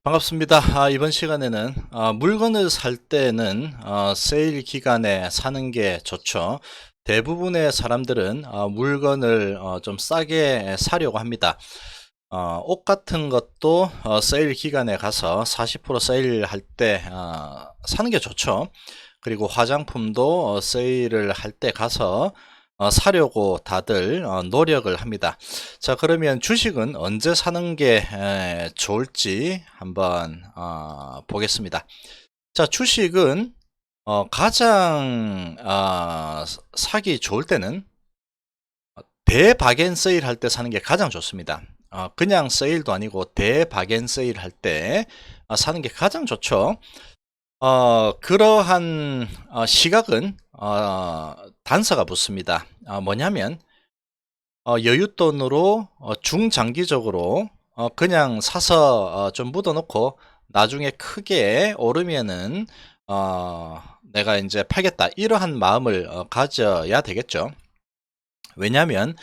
반갑습니다. 이번 시간에는 물건을 살 때는 세일 기간에 사는 게 좋죠. 대부분의 사람들은 물건을 좀 싸게 사려고 합니다. 옷 같은 것도 세일 기간에 가서 40% 세일할 때 사는 게 좋죠. 그리고 화장품도 세일을 할 때 가서 사려고 다들 노력을 합니다. 자, 그러면 주식은 언제 사는 게 좋을지 한번 보겠습니다. 자, 주식은 가장 사기 좋을 때는 대바겐 세일 할 때 사는 게 가장 좋습니다. 그냥 세일도 아니고 대바겐 세일 할 때 사는 게 가장 좋죠. 그러한 시각은 단서가 붙습니다. 뭐냐면 여윳돈으로 중장기적으로 그냥 사서 좀 묻어놓고 나중에 크게 오르면은 내가 이제 팔겠다, 이러한 마음을 가져야 되겠죠. 왜냐하면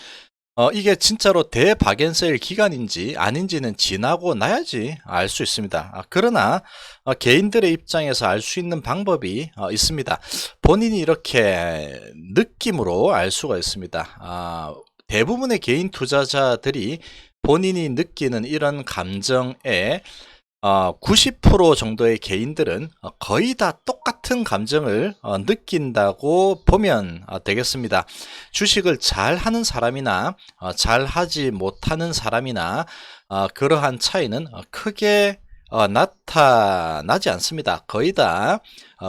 이게 진짜로 대바겐세일 기간인지 아닌지는 지나고 나야지 알 수 있습니다. 그러나 개인들의 입장에서 알 수 있는 방법이 있습니다. 본인이 이렇게 느낌으로 알 수가 있습니다. 대부분의 개인 투자자들이 본인이 느끼는 이런 감정에 90% 정도의 개인들은 거의 다 똑같은 감정을 느낀다고 보면 되겠습니다. 주식을 잘 하는 사람이나 잘 하지 못하는 사람이나 그러한 차이는 크게 나타나지 않습니다. 거의 다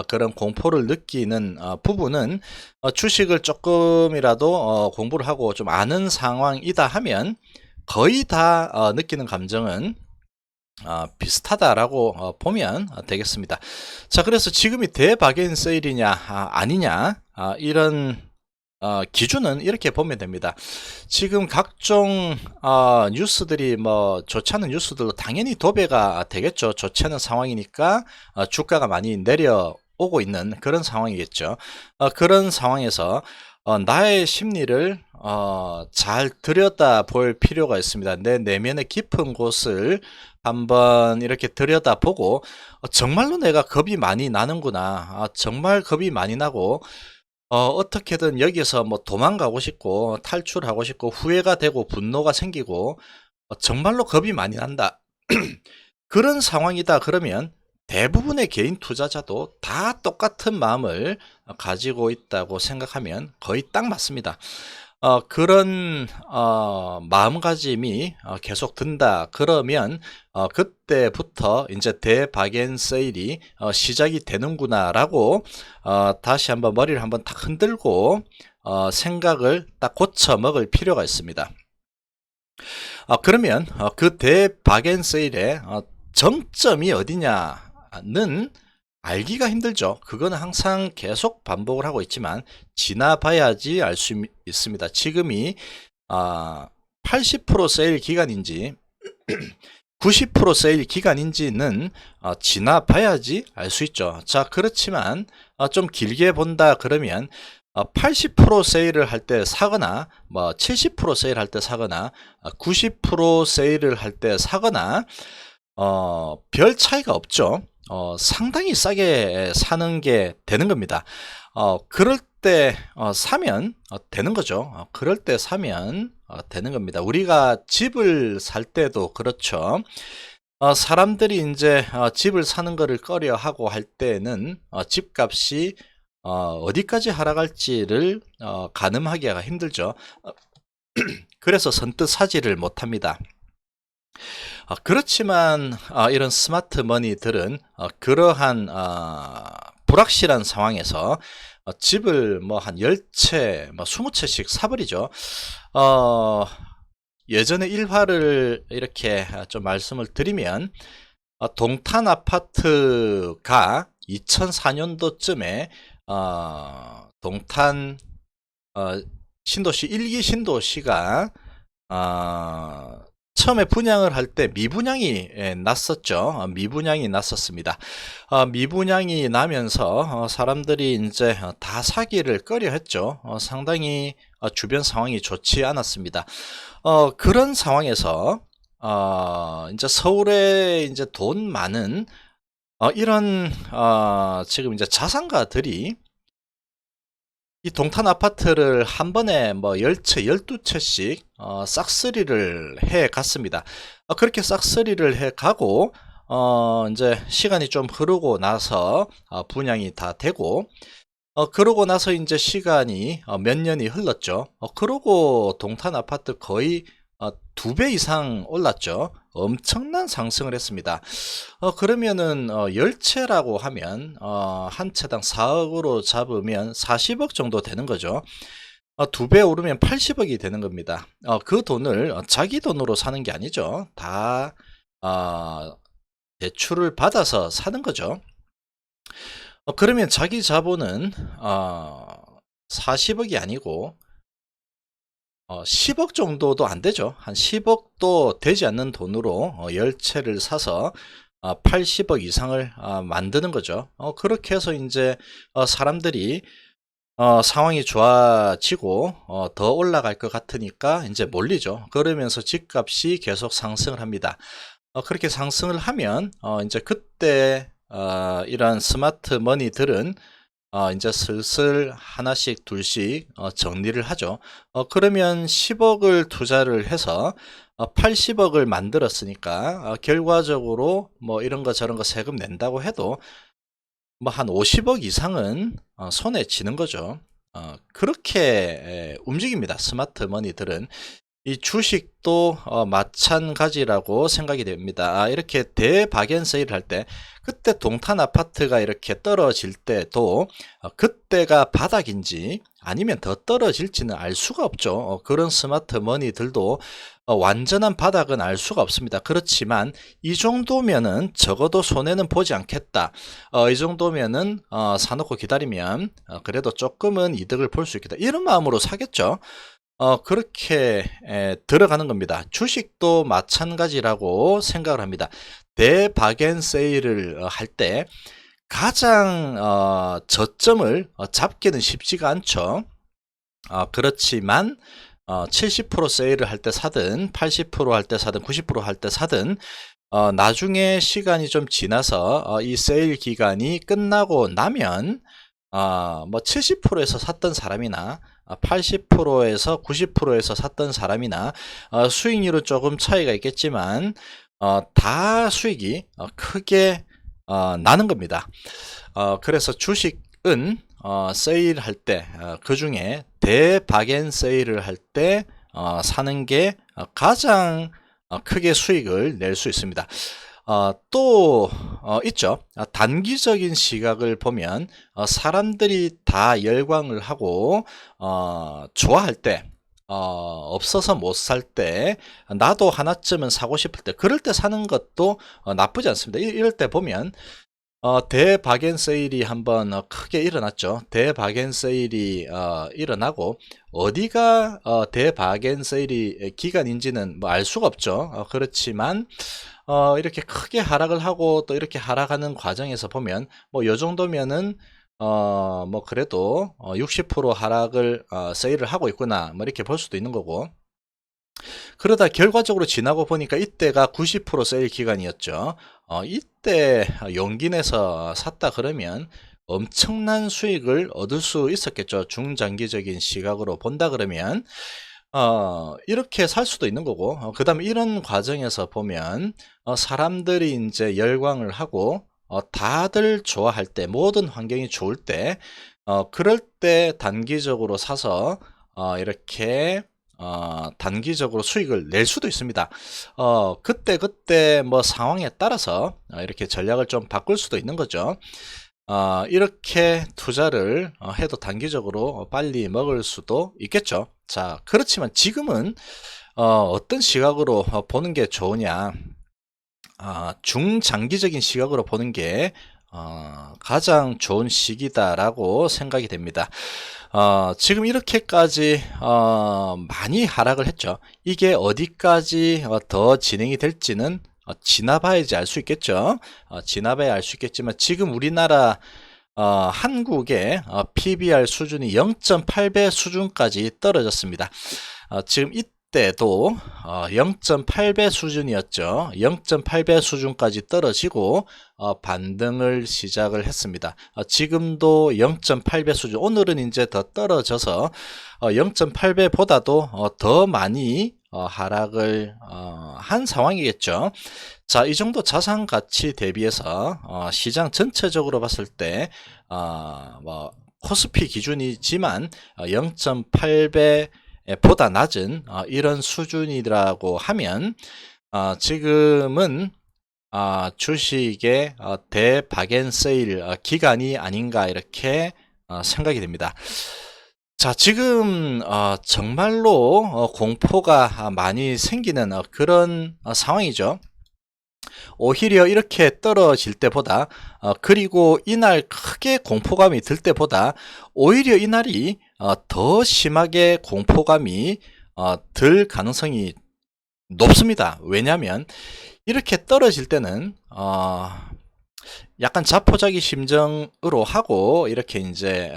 그런 공포를 느끼는 부분은 주식을 조금이라도 공부를 하고 좀 아는 상황이다 하면 거의 다 느끼는 감정은 비슷하다라고 보면 되겠습니다. 자, 그래서 지금이 대바겐 세일이냐 아니냐 이런 기준은 이렇게 보면 됩니다. 지금 각종 뉴스들이 뭐 좋지 않은 뉴스들도 당연히 도배가 되겠죠. 좋지 않은 상황이니까 주가가 많이 내려오고 있는 그런 상황이겠죠. 그런 상황에서 나의 심리를 잘 들여다 볼 필요가 있습니다. 내 내면의 깊은 곳을 한번 이렇게 들여다보고 정말로 내가 겁이 많이 나는구나, 정말 겁이 많이 나고 어떻게든 여기서 뭐 도망가고 싶고 탈출하고 싶고 후회가 되고 분노가 생기고 정말로 겁이 많이 난다. 그런 상황이다 그러면 대부분의 개인 투자자도 다 똑같은 마음을 가지고 있다고 생각하면 거의 딱 맞습니다. 그런 마음가짐이 계속 든다 그러면 그때부터 이제 대바겐 세일이 시작이 되는구나 라고 다시 한번 머리를 한번 딱 흔들고 생각을 딱 고쳐 먹을 필요가 있습니다. 그러면 그 대바겐 세일의 정점이 어디냐는 알기가 힘들죠. 그거는 항상 계속 반복을 하고 있지만 지나봐야지 알 수 있습니다. 지금이 80% 세일 기간인지 90% 세일 기간인지는 지나봐야지 알 수 있죠. 자, 그렇지만 좀 길게 본다 그러면 80% 세일을 할 때 사거나 뭐 70% 세일할 때 사거나 90% 세일을 할 때 사거나 별 차이가 없죠. 상당히 싸게 사는 게 되는 겁니다. 그럴 때 사면 되는 거죠. 그럴 때 사면 되는 겁니다. 우리가 집을 살 때도 그렇죠. 사람들이 이제 집을 사는 거를 꺼려 하고 할 때는 집값이 어디까지 하락할지를 가늠하기가 힘들죠. 그래서 선뜻 사지를 못합니다. 그렇지만 이런 스마트 머니들은 그러한 불확실한 상황에서 집을 뭐 한 10채, 뭐 20채씩 사버리죠. 예전에 일화를 이렇게 좀 말씀을 드리면 동탄 아파트가 2004년도쯤에 동탄 신도시 1기 신도시가 처음에 분양을 할 때 미분양이 났었죠. 미분양이 났었습니다. 미분양이 나면서 사람들이 이제 다 사기를 꺼려 했죠. 상당히 주변 상황이 좋지 않았습니다. 그런 상황에서 이제 서울에 이제 돈 많은 이런 지금 이제 자산가들이 이 동탄 아파트를 한 번에 뭐 10채, 12채씩 싹쓸이를 해 갔습니다. 그렇게 싹쓸이를 해 가고 이제 시간이 좀 흐르고 나서 분양이 다 되고 그러고 나서 이제 시간이 몇 년이 흘렀죠. 그러고 동탄 아파트 거의 2배 이상 올랐죠. 엄청난 상승을 했습니다. 그러면은 10채라고 하면 한 채당 4억으로 잡으면 40억 정도 되는 거죠. 2배 오르면 80억이 되는 겁니다. 그 돈을 자기 돈으로 사는 게 아니죠. 다 대출을 받아서 사는 거죠. 그러면 자기 자본은 40억이 아니고 10억 정도도 안 되죠. 한 10억도 되지 않는 돈으로 10채를 사서 80억 이상을 만드는 거죠. 그렇게 해서 이제 사람들이 상황이 좋아지고 더 올라갈 것 같으니까 이제 몰리죠. 그러면서 집값이 계속 상승을 합니다. 그렇게 상승을 하면 이제 그때 이런 스마트 머니들은 이제 슬슬 하나씩 둘씩 정리를 하죠. 그러면 10억을 투자를 해서 80억을 만들었으니까 결과적으로 뭐 이런 거 저런 거 세금 낸다고 해도 뭐 한 50억 이상은 손에 쥐는 거죠. 그렇게 움직입니다. 스마트 머니들은. 이 주식도 마찬가지라고 생각이 됩니다. 이렇게 대박연세일 할 때, 그때 동탄 아파트가 이렇게 떨어질 때도 그때가 바닥인지 아니면 더 떨어질지는 알 수가 없죠. 그런 스마트 머니들도 완전한 바닥은 알 수가 없습니다. 그렇지만 이 정도면은 적어도 손해는 보지 않겠다. 이 정도면은 사놓고 기다리면 그래도 조금은 이득을 볼 수 있겠다. 이런 마음으로 사겠죠. 그렇게 들어가는 겁니다. 주식도 마찬가지라고 생각을 합니다. 대박앤세일을 할 때 가장 저점을 잡기는 쉽지가 않죠. 그렇지만 70% 세일을 할 때 사든 80% 할 때 사든 90% 할 때 사든 나중에 시간이 좀 지나서 이 세일 기간이 끝나고 나면 뭐 70%에서 샀던 사람이나 80%에서 90%에서 샀던 사람이나 수익률은 조금 차이가 있겠지만 다 수익이 크게 나는 겁니다. 그래서 주식은 세일할 때 그 중에 대박앤 세일을 할 때 사는 게 가장 크게 수익을 낼 수 있습니다. 또 있죠. 단기적인 시각을 보면 사람들이 다 열광을 하고 좋아할 때 없어서 못 살 때 나도 하나쯤은 사고 싶을 때 그럴 때 사는 것도 나쁘지 않습니다. 이럴 때 보면 대박앤세일이 한번 크게 일어났죠. 대박앤세일이 일어나고 어디가 대박앤세일이 기간인지는 뭐 알 수가 없죠. 그렇지만 이렇게 크게 하락을 하고 또 이렇게 하락하는 과정에서 보면 뭐 요 정도면은 뭐 그래도 60% 하락을 세일을 하고 있구나 뭐 이렇게 볼 수도 있는 거고, 그러다 결과적으로 지나고 보니까 이때가 90% 세일 기간이었죠. 이때 용기 내서 샀다 그러면 엄청난 수익을 얻을 수 있었겠죠. 중장기적인 시각으로 본다 그러면 이렇게 살 수도 있는 거고, 그 다음에 이런 과정에서 보면 사람들이 이제 열광을 하고 다들 좋아할 때, 모든 환경이 좋을 때 그럴 때 단기적으로 사서 이렇게 단기적으로 수익을 낼 수도 있습니다. 그때 뭐 상황에 따라서 이렇게 전략을 좀 바꿀 수도 있는 거죠. 이렇게 투자를 해도 단기적으로 빨리 먹을 수도 있겠죠. 자, 그렇지만 지금은 어떤 시각으로 보는 게 좋으냐? 중장기적인 시각으로 보는 게 가장 좋은 시기다라고 생각이 됩니다. 지금 이렇게까지 많이 하락을 했죠. 이게 어디까지 더 진행이 될지는 지나봐야지 알 수 있겠죠. 지나봐야 알 수 있겠지만 지금 우리나라 한국의 PBR 수준이 0.8배 수준까지 떨어졌습니다. 지금 이때도 0.8배 수준이었죠. 0.8배 수준까지 떨어지고 반등을 시작을 했습니다. 지금도 0.8배 수준, 오늘은 이제 더 떨어져서 0.8배보다도 더 많이 하락을 한 상황이겠죠. 자, 이 정도 자산 가치 대비해서 시장 전체적으로 봤을 때 뭐 코스피 기준이지만 0.8배 보다 낮은 이런 수준이라고 하면 지금은 주식의 대박앤세일 기간이 아닌가 이렇게 생각이 됩니다. 자, 지금 정말로 공포가 많이 생기는 그런 상황이죠. 오히려 이렇게 떨어질 때보다 그리고 이날 크게 공포감이 들 때보다 오히려 이날이 더 심하게 공포감이 들 가능성이 높습니다. 왜냐하면 이렇게 떨어질 때는 약간 자포자기 심정으로 하고 이렇게 이제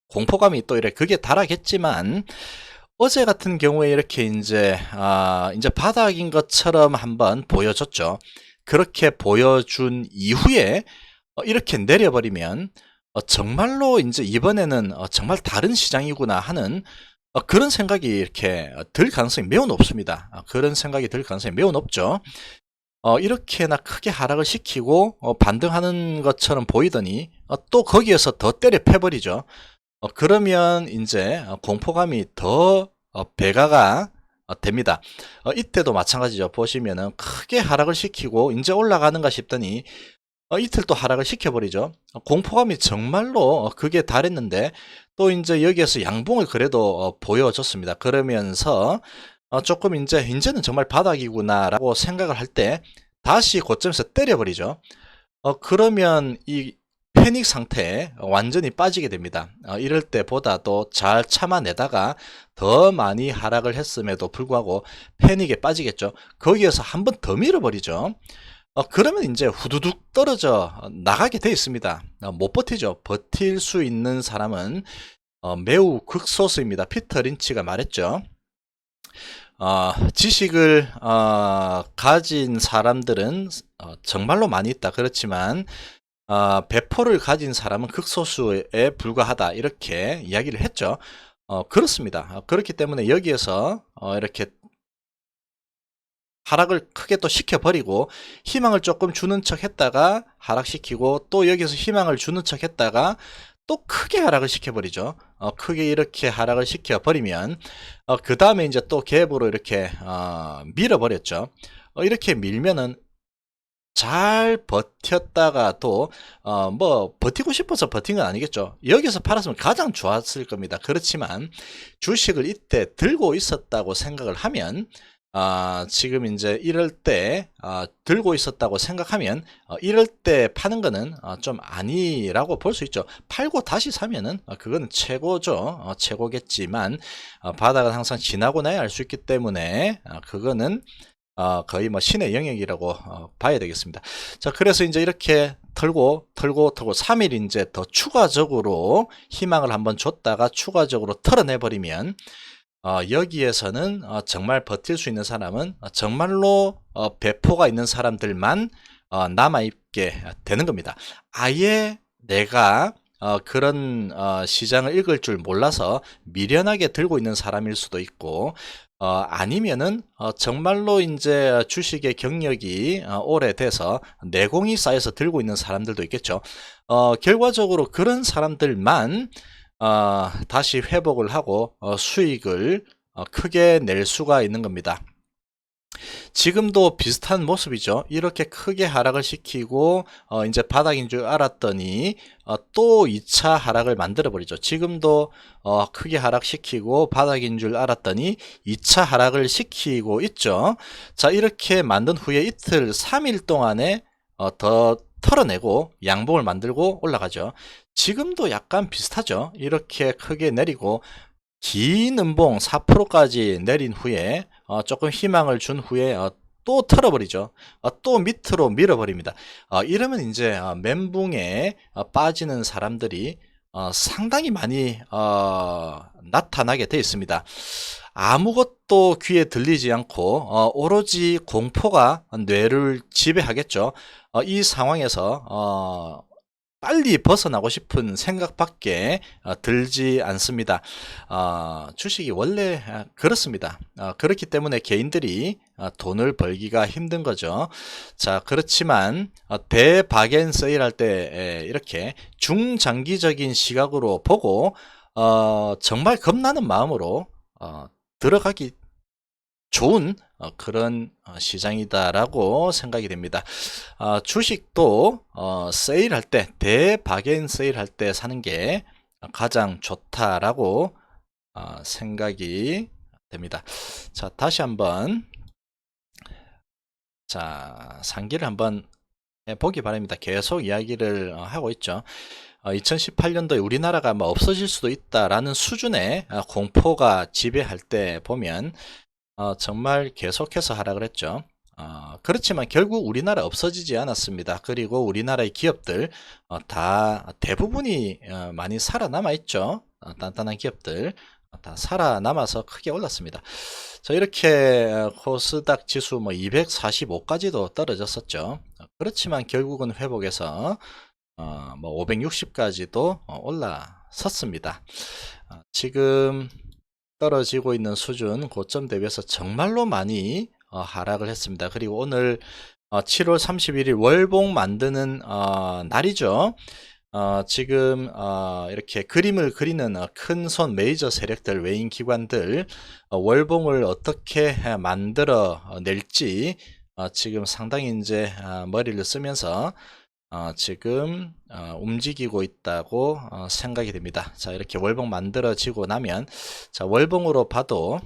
공포감이 또 이렇게 극에 달하겠지만 어제 같은 경우에 이렇게 이제 바닥인 것처럼 한번 보여줬죠. 그렇게 보여준 이후에 이렇게 내려버리면 정말로 이제 이번에는 정말 다른 시장이구나 하는 그런 생각이 이렇게 들 가능성이 매우 높습니다. 그런 생각이 들 가능성이 매우 높죠. 이렇게나 크게 하락을 시키고 반등하는 것처럼 보이더니 또 거기에서 더 때려 패버리죠. 그러면 이제 공포감이 더 배가가 됩니다. 이때도 마찬가지죠. 보시면은 크게 하락을 시키고 이제 올라가는가 싶더니 이틀 또 하락을 시켜버리죠. 공포감이 정말로 그게 달했는데 또 이제 여기에서 양봉을 그래도 보여줬습니다. 그러면서 조금 이제는 정말 바닥이구나 라고 생각을 할 때 다시 고점에서 때려버리죠. 그러면 이 패닉 상태에 완전히 빠지게 됩니다. 이럴 때보다도 잘 참아내다가 더 많이 하락을 했음에도 불구하고 패닉에 빠지겠죠. 거기에서 한 번 더 밀어버리죠. 그러면 이제 후두둑 떨어져 나가게 돼 있습니다. 못 버티죠. 버틸 수 있는 사람은 매우 극소수입니다. 피터 린치가 말했죠. 지식을 가진 사람들은 정말로 많이 있다. 그렇지만 배포를 가진 사람은 극소수에 불과하다. 이렇게 이야기를 했죠. 그렇습니다. 그렇기 때문에 여기에서 이렇게 하락을 크게 또 시켜버리고 희망을 조금 주는 척 했다가 하락시키고 또 여기서 희망을 주는 척 했다가 또 크게 하락을 시켜버리죠. 크게 이렇게 하락을 시켜버리면 그 다음에 이제 또 갭으로 이렇게 밀어버렸죠. 이렇게 밀면은 잘 버텼다가 또 뭐 버티고 싶어서 버틴 건 아니겠죠. 여기서 팔았으면 가장 좋았을 겁니다. 그렇지만 주식을 이때 들고 있었다고 생각을 하면 지금 이제 이럴 때 들고 있었다고 생각하면 이럴 때 파는 거는 좀 아니라고 볼 수 있죠. 팔고 다시 사면은 그건 최고죠. 최고겠지만 바닥은 항상 지나고 나야 알 수 있기 때문에 그거는 거의 뭐 신의 영역이라고 봐야 되겠습니다. 자, 그래서 이제 이렇게 털고 3일 이제 더 추가적으로 희망을 한번 줬다가 추가적으로 털어내버리면 여기에서는 정말 버틸 수 있는 사람은 정말로 배포가 있는 사람들만 남아있게 되는 겁니다. 아예 내가 그런 시장을 읽을 줄 몰라서 미련하게 들고 있는 사람일 수도 있고 아니면은 정말로 이제 주식의 경력이 오래돼서 내공이 쌓여서 들고 있는 사람들도 있겠죠. 결과적으로 그런 사람들만 다시 회복을 하고 수익을 크게 낼 수가 있는 겁니다. 지금도 비슷한 모습이죠. 이렇게 크게 하락을 시키고 이제 바닥인 줄 알았더니 또 2차 하락을 만들어 버리죠. 지금도 크게 하락시키고 바닥인 줄 알았더니 2차 하락을 시키고 있죠. 자, 이렇게 만든 후에 이틀 3일 동안에 더 털어내고 양봉을 만들고 올라가죠. 지금도 약간 비슷하죠. 이렇게 크게 내리고 긴 음봉 4%까지 내린 후에 조금 희망을 준 후에 또 털어버리죠. 또 밑으로 밀어버립니다. 이러면 이제 멘붕에 빠지는 사람들이 상당히 많이 나타나게 되어 있습니다. 아무것도 귀에 들리지 않고 오로지 공포가 뇌를 지배하겠죠. 이 상황에서 빨리 벗어나고 싶은 생각밖에 들지 않습니다. 주식이 원래 그렇습니다. 그렇기 때문에 개인들이 돈을 벌기가 힘든 거죠. 자, 그렇지만 대박앤세일 할 때 이렇게 중장기적인 시각으로 보고 정말 겁나는 마음으로 들어가기 좋은 그런 시장이다라고 생각이 됩니다. 주식도 세일할 때, 대박앤 세일할 때 사는 게 가장 좋다라고 생각이 됩니다. 자, 다시 한번 상기를 한번 해보기 바랍니다. 계속 이야기를 하고 있죠. 2018년도에 우리나라가 뭐 없어질 수도 있다라는 수준의 공포가 지배할 때 보면 정말 계속해서 하락을 했죠. 그렇지만 결국 우리나라 없어지지 않았습니다. 그리고 우리나라의 기업들 다 대부분이 많이 살아남아 있죠. 단단한 기업들 다 살아남아서 크게 올랐습니다. 자, 이렇게 코스닥 지수 뭐 245까지도 떨어졌었죠. 그렇지만 결국은 회복해서 뭐 560까지도 올라섰습니다. 지금 떨어지고 있는 수준 고점 대비해서 정말로 많이 하락을 했습니다. 그리고 오늘 7월 31일 월봉 만드는 날이죠. 지금 이렇게 그림을 그리는 큰 손 메이저 세력들, 외인 기관들 월봉을 어떻게 만들어 낼지 지금 상당히 이제 머리를 쓰면서 지금 움직이고 있다고 생각이 됩니다. 자, 이렇게 월봉 만들어지고 나면 자, 월봉으로 봐도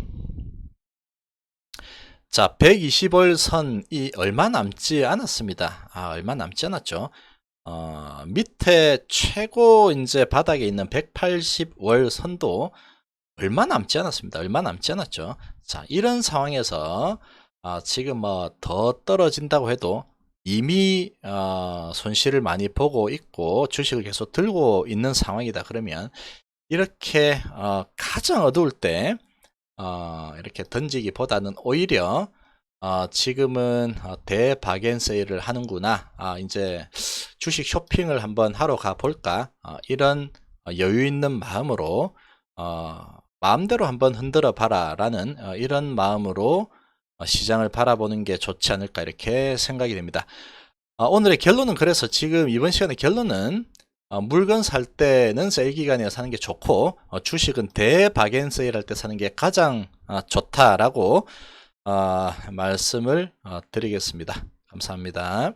자, 120월 선이 얼마 남지 않았습니다. 얼마 남지 않았죠. 밑에 최고 이제 바닥에 있는 180월 선도 얼마 남지 않았습니다. 얼마 남지 않았죠. 자, 이런 상황에서 지금 뭐 더 떨어진다고 해도 이미 손실을 많이 보고 있고 주식을 계속 들고 있는 상황이다. 그러면 이렇게 가장 어두울 때 이렇게 던지기보다는 오히려 지금은 대박앤세일을 하는구나, 이제 주식 쇼핑을 한번 하러 가 볼까, 이런 여유 있는 마음으로 마음대로 한번 흔들어 봐라 라는 이런 마음으로 시장을 바라보는 게 좋지 않을까 이렇게 생각이 됩니다. 오늘의 결론은 그래서 지금 이번 시간의 결론은 물건 살 때는 세일 기간에 사는 게 좋고 주식은 대박앤세일 할 때 사는 게 가장 좋다라고 말씀을 드리겠습니다. 감사합니다.